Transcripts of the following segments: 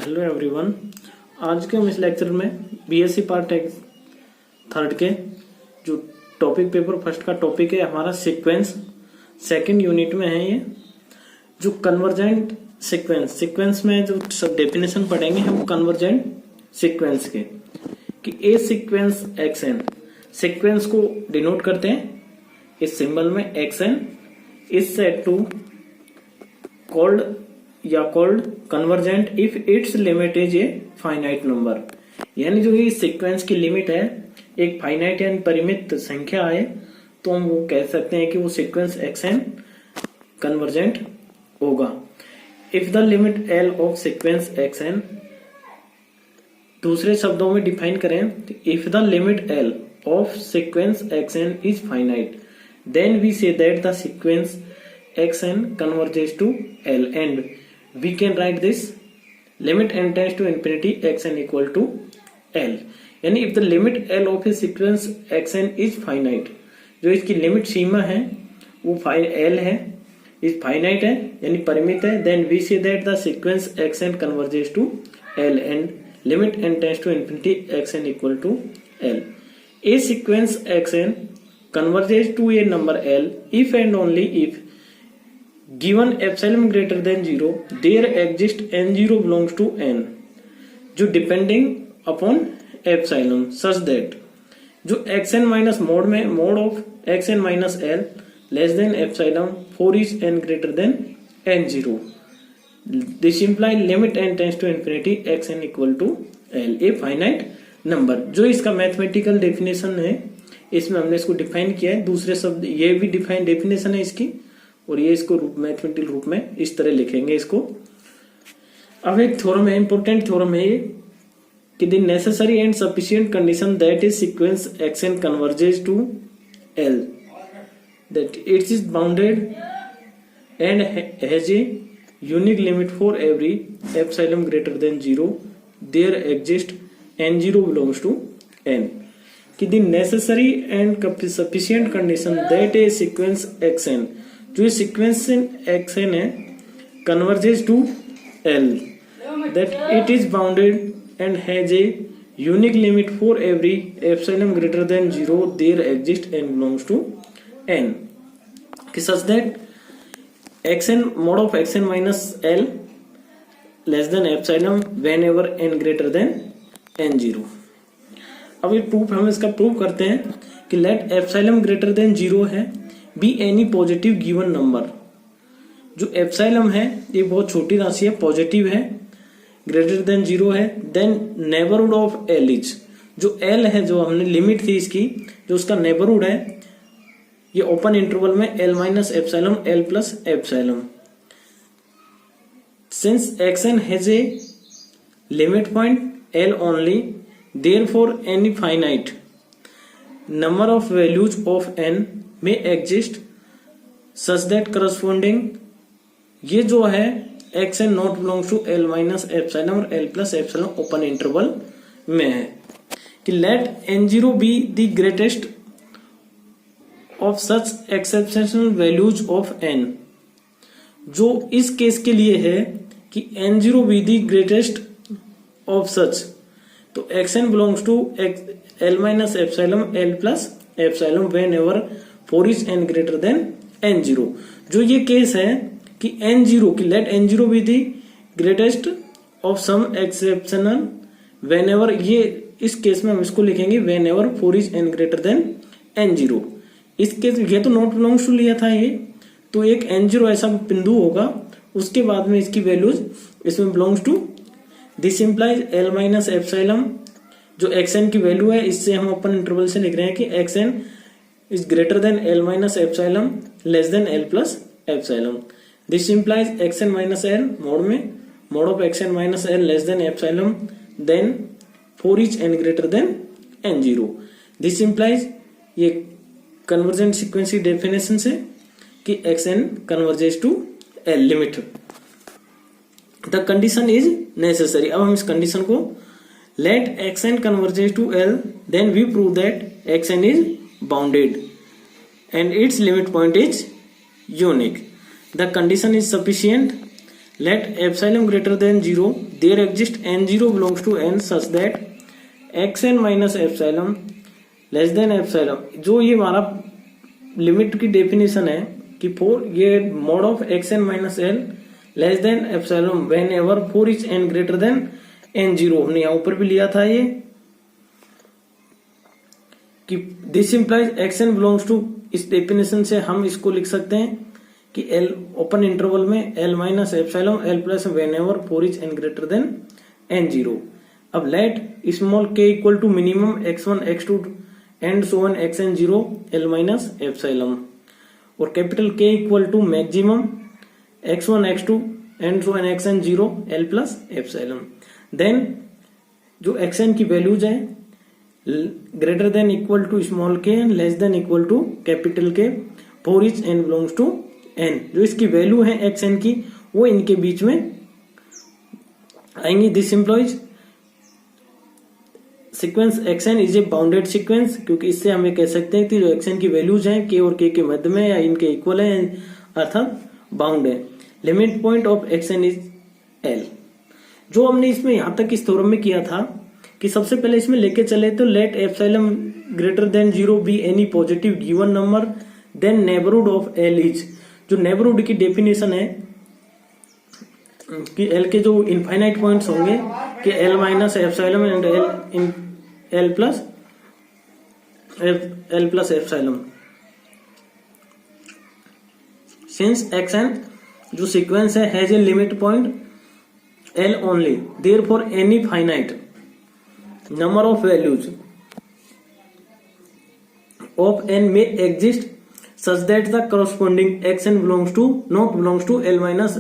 Hello everyone. आज के हम इस लेक्चर में बीएससी पार्ट थर्ड के जो टॉपिक पेपर फर्स्ट का टॉपिक है हमारा सीक्वेंस, सेकंड यूनिट में है ये जो कन्वर्जेंट सीक्वेंस में जो सब डेफिनेशन पढ़ेंगे हम कन्वर्जेंट सीक्वेंस के कि a sequence x n sequence को डिनोट करते हैं इस सिंबल में x n is said to called convergent if its limit is a finite number. यानी जो ये सीक्वेंस की लिमिट है एक फाइनाइट यानी परिमित संख्या है तो हम वो कह सकते हैं कि वो सीक्वेंस एक्स एन कन्वर्जेंट होगा। If the limit l of sequence x n, दूसरे शब्दों में डिफाइन करें तो if the limit l of sequence x n is finite then we say that the sequence xn converges to L and we can write this limit n tends to infinity xn equal to L। यानी if the limit L of a sequence xn is finite, जो इसकी limit सीमा है वो L है, इस finite है यानी परिमित है, then we say that the sequence xn converges to L and limit n tends to infinity xn equal to L। A sequence xn converges to a number L if and only if given epsilon greater than 0 there exists n0 belongs to n जो depending upon epsilon such that जो xn minus mode में mode of xn minus l less then epsilon for each n greater than n0 this imply limit n tends to infinity xn equal to l a finite number। जो इसका mathematical definition है इसमें हमने इसको define किया है, दूसरे शब्द ये भी डिफाइन डेफिनेशन है इसकी और ये इसको मैथमेटिकल रूप में इस तरह लिखेंगे इसको। अब एक थ्योरम है, इंपॉर्टेंट थ्योरम है ये कि the necessary and sufficient condition that is sequence x n converges to l that it is bounded and has a unique limit for every epsilon greater than 0 there exist n0 belongs to n कि the necessary and sufficient condition that a sequence x n जो sequence x n है converges to l that it is bounded and has a unique limit for every epsilon greater than 0 there exist n belongs to n कि such that xn mod of xn minus l less than epsilon whenever n greater than n0। अब ये proof हम इसका proof करते हैं कि late epsilon greater than 0 है B any positive given number. जो एप्सिलॉन है ये बहुत छोटी राशि है, पॉजिटिव है, ग्रेटर देन 0 है, then neighbourhood of l is जो एल है जो हमने लिमिट थी इसकी जो उसका नेबरहुड है ये ओपन इंटरवल में L minus epsilon L plus epsilon. Since x n has a limit point L only therefore any finite number of values of n में एग्जिस्ट सच दैट करस्पॉन्डिंग ये जो है x n not belongs to L minus epsilon और L plus epsilon open interval में है कि let n0 be the greatest of such exceptional values of n। जो इस केस के लिए है कि n0 be the greatest of such तो xn belongs to L minus epsilon L plus epsilon whenever for is n greater than n0। जो ये case है कि n0 की let n0 be the greatest of some exceptional whenever, ये इस case में हम इसको लिखेंगे whenever for is n greater than n0। इस केस ये तो नॉट बिलोंग्स टू लिया था ये तो एक n0 ऐसा बिंदु होगा उसके बाद में इसकी वैल्यूज इसमें belongs to this implies l minus epsilon जो xn की वैल्यू है इससे हम ओपन इंटरवल से लिख रहे हैं कि xn is greater than L minus epsilon less than L plus epsilon. This implies xn minus L mod में mod of xn minus L less than epsilon then for each n greater than n0. This implies ये convergent sequence की definition से कि xn converges to L limit. The condition is necessary। अब हम इस condition को let xn converges to L then we prove that xn is bounded and its limit point is unique। The condition is sufficient let epsilon greater than 0 there exists n0 belongs to n such that xn minus epsilon less than epsilon. जो ये हमारा limit की definition है कि for ये mod of x n minus L less than epsilon whenever for is n greater than n zero, हमने यहां ऊपर भी लिया था ये कि this implies x n belongs to, इस डेफिनेशन से हम इसको लिख सकते हैं कि एल ओपन इंटरवल में L minus epsilon L plus whenever for is n greater than n zero. अब let small k equal to minimum x1 x2 and so on xn 0 l minus epsilon, और capital K equal to maximum x1 x2 and so on xn 0 l plus epsilon. Then जो xn की values है greater than equal to small k and less than equal to capital K for each n belongs to n, जो इसकी value है xn की वो इनके बीच में आएंगी। This employees sequence xn is a bounded sequence, क्योंकि इससे हम ये कह सकते हैं कि जो xn की वैल्यूज हैं k और k के मध्य में या इनके इक्वल है अर्थात बाउंड है। Limit point of xn is l। जो हमने इसमें यहां तक इस थ्योरम में किया था कि सबसे पहले इसमें लेके चले तो let epsilon greater than 0 be any positive given number then neighbourhood of l is, जो नेबरहुड की डेफिनेशन है कि l के जो इनफाइनाइट पॉइंट्स होंगे कि l minus epsilon and l plus epsilon. Since xn जो सीक्वेंस है has a limit point l only, therefore any finite number of values of n may exist such that the corresponding xn belongs to not belongs to l minus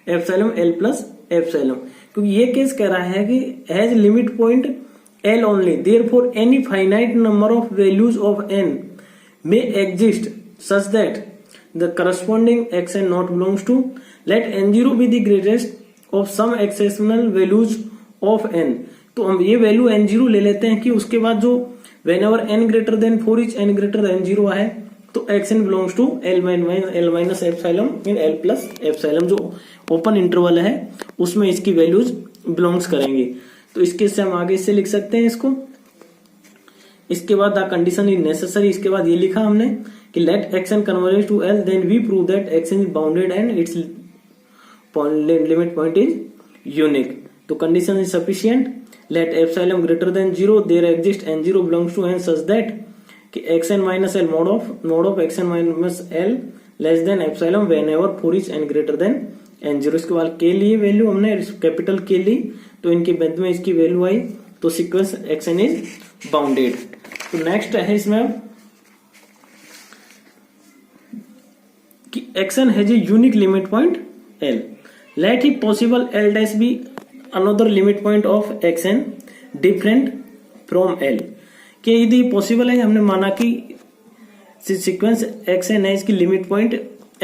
epsilon l plus epsilon, क्योंकि ये case कह रहा है कि has limit point l only, therefore any finite number of values of n may exist such that the corresponding xn not belongs to, let n0 be the greatest of some exceptional values of n। तो हम ये value n0 ले लेते हैं कि उसके बाद जो whenever n greater than 4 is n greater than 0 है तो xn belongs to l minus epsilon in l plus epsilon, जो ओपन इंटरवल है उसमें इसकी वैल्यूज बिलोंग्स करेंगे। तो इसके से हम आगे इससे लिख सकते हैं इसको। इसके बाद द कंडीशन इज नेसेसरी, इसके बाद ये लिखा हमने कि let xn converges to l then we prove that xn is bounded and its limit point is unique. तो condition is sufficient, let epsilon greater than 0 there exist n0 belongs to n such that कि xn minus l mod of xn minus l less than epsilon whenever 4 is n greater than n0। इसके बाद के लिए value हमने capital के ली तो इनके मध्य में इसकी वैल्यू आई, तो सीक्वेंस xn इज बाउंडेड। तो नेक्स्ट है इसमें कि xn has a unique limit point l, let ही possible l dash be another limit point of xn different from l, कि यदि पॉसिबल है हमने माना कि सीक्वेंस xn है इसकी लिमिट पॉइंट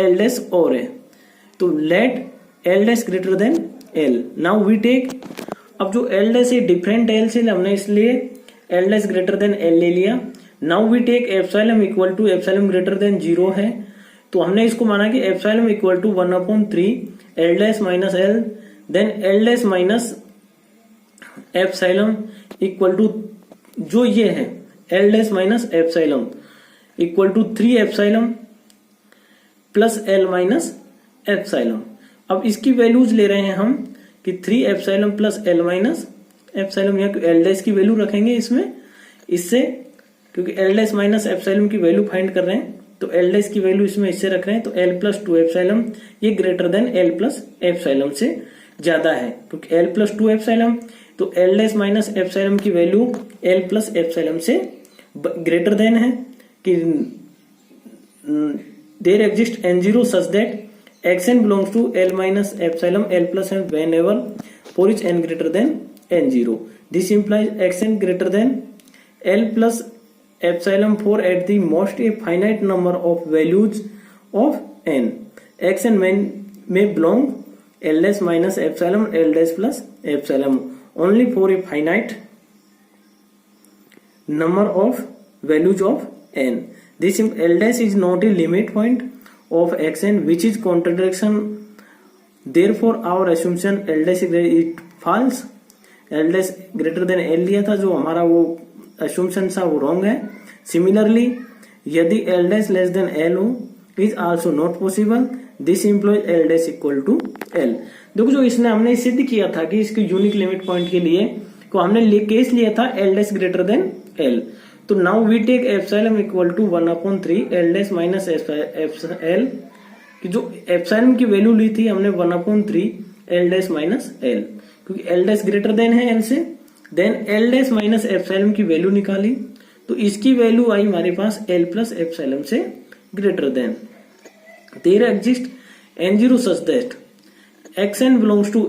l डैश और है, तो let l dash greater than l। Now we take, अब जो l डैश डिफरेंट l से हमने इसलिए l dash greater than l ले लिया। Now we take epsilon equal to epsilon greater than 0 है, तो हमने इसको माना कि epsilon equal to 1/3 l dash minus l then l dash minus epsilon equal to जो ये है l dash minus epsilon equal to 3 epsilon plus l minus epsilon. अब इसकी वैल्यूज ले रहे हैं हम कि 3 epsilon plus l minus epsilon, यहाँ l डैश की वैल्यू रखेंगे इसमें, इससे क्योंकि l डैश माइनस एप्सिलॉन की वैल्यू फाइंड कर रहे हैं तो l डैश की वैल्यू इसमें इससे रख रहे हैं, तो l प्लस 2 एप्सिलॉन ये greater than l plus epsilon से ज्यादा है, क्योंकि l प्लस 2 एप्सिलॉन तो l डैश माइनस एप्सिलॉन की वैल्यू l प्लस एप्सिलॉन से ग्रेटर देन है कि there exist n0 such that xn belongs to l minus epsilon l plus n whenever for each n greater than n0. This implies xn greater than l plus epsilon for at the most a finite number of values of n. xn may belong l dash minus epsilon l dash plus epsilon only for a finite number of values of n. This l dash is not a limit point of xn which is contradiction therefore our assumption L dash is false, L dash greater than L लिया था, जो हमारा वो assumption था वो wrong है। Similarly यदि L dash less than L हो is also not possible, this implies L dash equal to L। देखो जो इसने हमने सिद्ध किया था कि इसके यूनिक लिमिट पॉइंट के लिए को हमने केस लिया था L dash greater than L। तो now we take epsilon equal to 1/3 L dash minus L, कि जो एप्सिलॉन की वैल्यू ली थी हमने 1/3 L डैश माइनस L, क्योंकि L डैश ग्रेटर देन है L से, then L dash minus epsilon की वैल्यू निकाली, तो इसकी वैल्यू आई हमारे पास L प्लस एप्सिलॉन से greater than. There exist n0 such that xn belongs to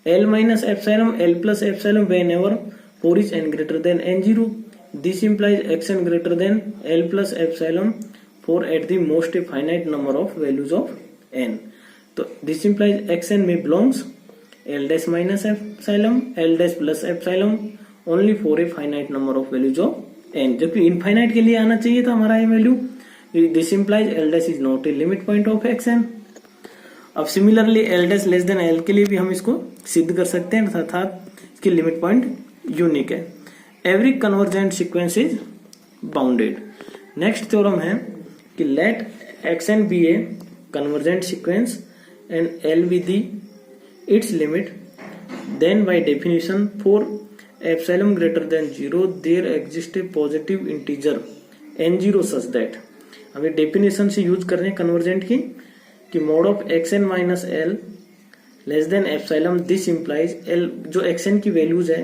L minus epsilon L plus epsilon whenever for each n greater than n0. This implies xn greater than L plus epsilon for at the most a finite number of values of n. तो this implies xn may belongs L dash minus epsilon L dash plus epsilon only for a finite number of values of n, जबकि infinite के लिए आना चाहिए था हमारा ये value. This implies L dash is not a limit point of xn। अब similarly L dash less than L के लिए भी हम इसको सिद्ध कर सकते हैं, अर्थात इसकी लिमिट पॉइंट यूनिक है। Every convergent sequence is bounded. Next theorem है कि let xn be a convergent sequence and L be the its limit, then by definition for epsilon greater than 0 there exist a positive integer n0 such that. हम definition से use कर रहे हैं convergent की कि mod of xn minus L less than epsilon, this implies L जो xn की values है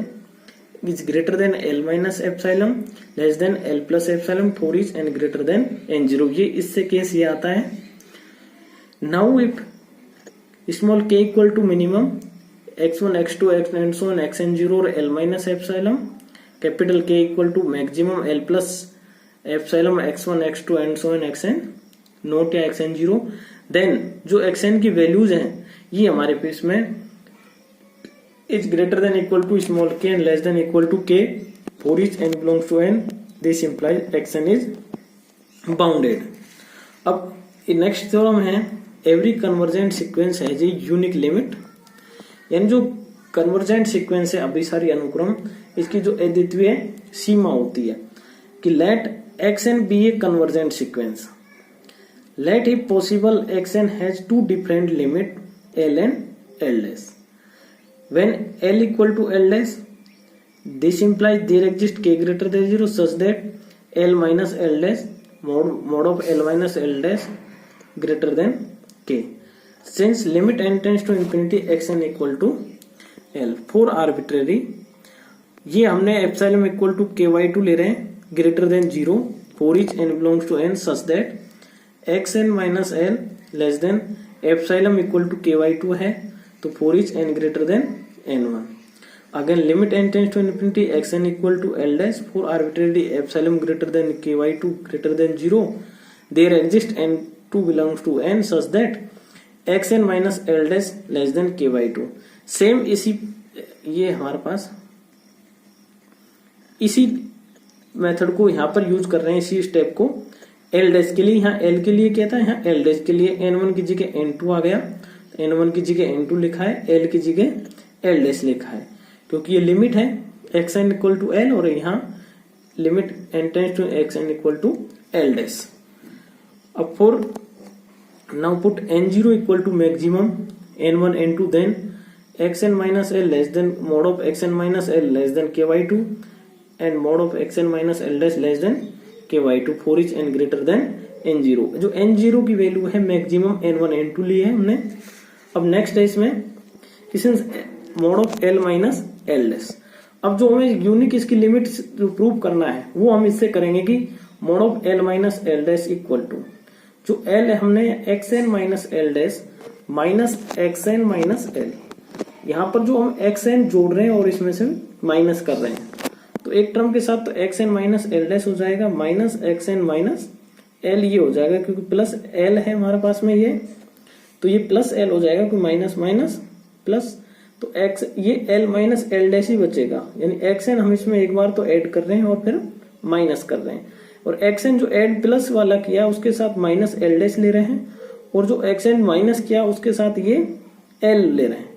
is greater than L minus epsilon less than L plus epsilon for each N greater than n0। ये इससे case ये आता है। Now if small k equal to minimum x1 x2 and so on xn0 और L minus epsilon, capital K equal to maximum L plus epsilon x1 x2 and so on xn naught या xn0, then जो xn की values हैं ये हमारे पेस में is greater than equal to small k and less than equal to k for each n belongs to n, this implies xn is bounded. अब next theorem है एवरी कन्वर्जेंट सीक्वेंस है जी यूनिक लिमिट, यानी जो convergent sequence है अभिसारी अनुक्रम इसकी जो अद्वितीय सीमा होती है कि let xn be a convergent sequence, let if possible xn has two different limit L and L dash. When L equal to L dash, this implies there exists k greater than 0 such that L minus L dash mod of L minus L dash greater than k. Since limit n tends to infinity xn equal to L for arbitrary, ये हमने epsilon equal to ky2 ले रहे हैं greater than 0 for each n belongs to n such that xn minus L less than epsilon equal to ky2 है, तो for each n greater than n1। Again limit n tends to infinity xn equal to l dash for arbitrary epsilon greater than ky2 greater than 0 there exist n2 belongs to n such that xn minus l dash less than ky2। Same इसी ये हमारे पास इसी method को यहाँ पर use कर रहे हैं, इसी स्टेप को L डैश के लिए। यहाँ L के लिए क्या था, यहाँ L डैश के लिए n1 की जगह n2 आ गया, n1 की जगह n2 लिखा है, L की जगह L डैश लिखा है, क्योंकि ये लिमिट है xn इक्वल टू L और यहाँ limit n tends to xn equal to L dash. अब for now put n0 equal to maximum n1 n2 then xn minus L less than mod of xn minus L less than ky2 and mod of xn minus L dash less than ky2 for each n greater than n0। जो n0 की value है maximum n1 n2 ली है हमने। अब next है इसमें mode of l minus L dash. अब जो हमें यूनिक इसकी लिमिट प्रूव करना है वो हम इससे करेंगे कि mod of l minus L dash equal to जो l हमने xn minus L dash minus xn minus l, यहाँ पर जो हम xn जोड़ रहे हैं और इसमें से माइनस कर रहे हैं, तो एक टर्म के साथ तो xn माइनस एल डैश हो जाएगा माइनस xn माइनस l ये हो जाएगा, क्योंकि प्लस l है हमारे पास में ये, तो ये प्लस l हो जाएगा, क्योंकि माइनस माइनस प्लस, तो x ये l माइनस एल डैश ही बचेगा, यानी xn हम इसमें एक बार तो ऐड कर रहे हैं और फिर माइनस कर रहे हैं, और xn जो ऐड प्लस वाला किया उसके साथ माइनस एल डैश ले रहे हैं, और जो xn माइनस किया उसके साथ ये एल ले रहे हैं,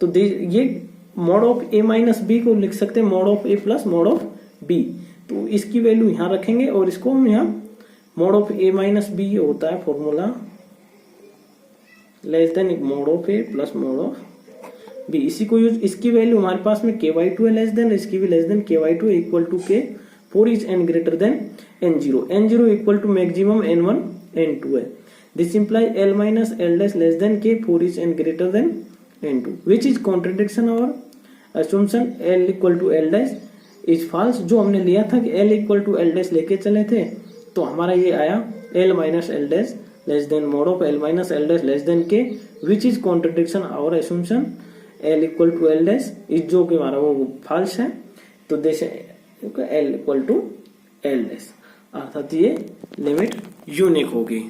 तो ये mod of A minus B को लिख सकते हैं mod of A plus mod of B. तो इसकी वैल्यू यहां रखेंगे और इसको हम यहां mod of A minus B होता है formula less than mod of A plus mod of B. इसी को यूज, इसकी वैल्यू हमारे पास में k/2 है लेस देन, इसकी भी less than k/2 equal to k for is n greater than n0 equal to maximum n1 n2 है। This implies l minus l dash less than k for is n greater than n2 which is contradiction और assumption l equal to l dash is false. जो हमने लिया था कि l equal to l dash लेके चले थे तो हमारा ये आया l minus l dash less than mod of l minus l dash less than k which is contradiction और assumption l equal to l dash is जो कि हमारा वो फॉल्स है। तो देश l equal to l dash अर्थात ये लिमिट यूनिक होगी।